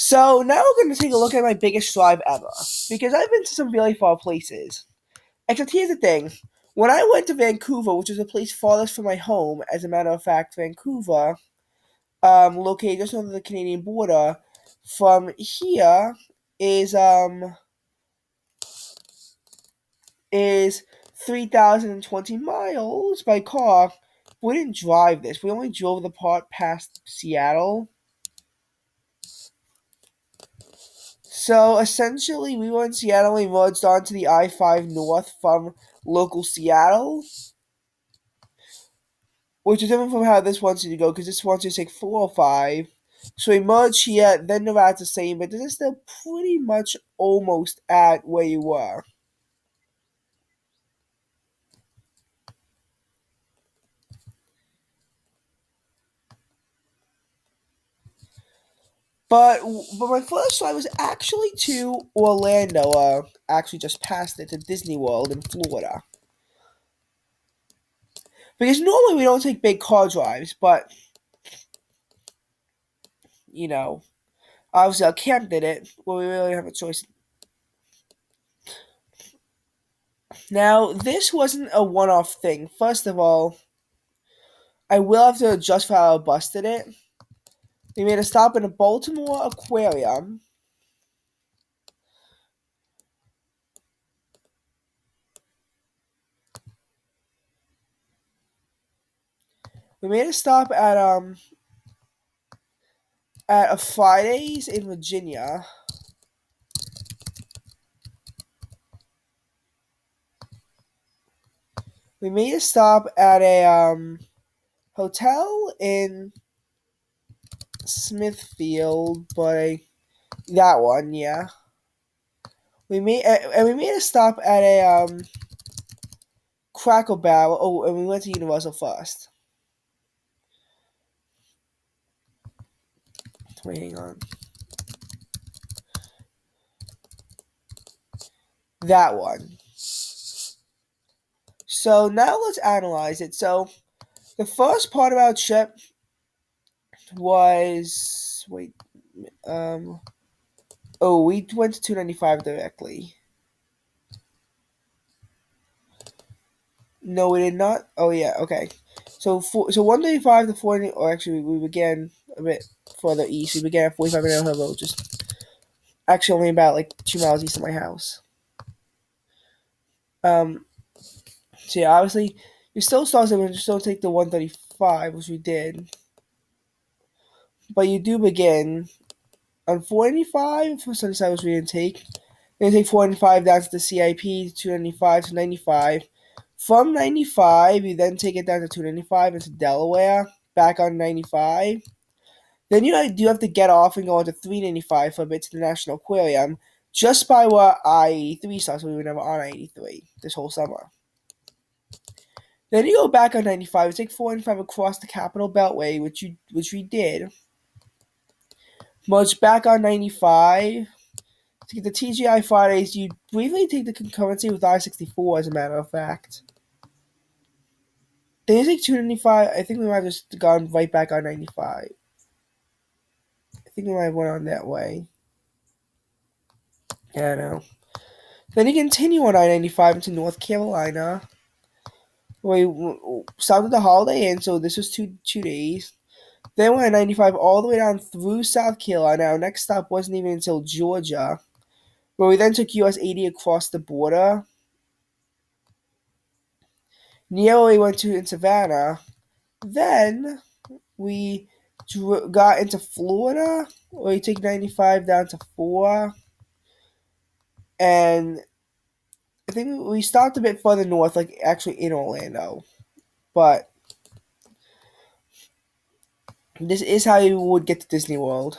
So now we're going to take a look at my biggest drive ever because I've been to some really far places. Except here's the thing: when I went to Vancouver, which is a place farthest from my home, as a matter of fact, Vancouver, located just on the Canadian border, from here is um is 3,020 miles by car. We didn't drive this. We only drove the part past Seattle. So essentially, we were in Seattle and merged onto the I-5 north from local Seattle, which is different from how this wants you to go because this wants you to take 405. So we merged here, then Nevada's the same, but this is still pretty much almost at where you were. But my first drive was actually to Orlando. Actually, just past it to Disney World in Florida. Because normally we don't take big car drives, but you know, obviously our camp did it. Well, we really have a choice. Now, this wasn't a one-off thing. First of all, I will have to adjust for how I busted it. We made a stop in a Baltimore aquarium. We made a stop at a Fridays in Virginia. We made a stop at a hotel in Smithfield, but that one, yeah. We made a stop at a Cracker Barrel. Oh, and we went to Universal first. Wait, hang on. That one. So now let's analyze it. So the first part of our trip was we went to 295 directly. No, we did not. Oh yeah, okay. So 135 to 40, or actually we began a bit further east. We began at 45 Middle Hill Road, just actually only about like 2 miles east of my house. Um, so yeah, obviously you still start and you still take the 135, which we did, but you do begin on 495 for Sunnyside, which we didn't take. Then take 495 down to the CIP, 295 to 95. From 95, you then take it down to 295 into Delaware, back on 95. Then you do have to get off and go on to 395 for a bit to the National Aquarium, just by where I-83 starts, so we were never on I-83 this whole summer. Then you go back on 95, you take 495 across the Capital Beltway, which we did. Merge back on 95. To get the TGI Fridays, you briefly take the concurrency with I-64, as a matter of fact. Then you take 295. I think we might have just gone right back on 95. I think we might have went on that way. Yeah, I know. Then you continue on I-95 into North Carolina. We stopped at the Holiday Inn, so this was two days. Then went on 95 all the way down through South Carolina. Our next stop wasn't even until Georgia, where we then took US 80 across the border. Near where we went to in Savannah. Then we got into Florida, where you take 95 down to 4. And I think we stopped a bit further north, like actually in Orlando. But this is how you would get to Disney World.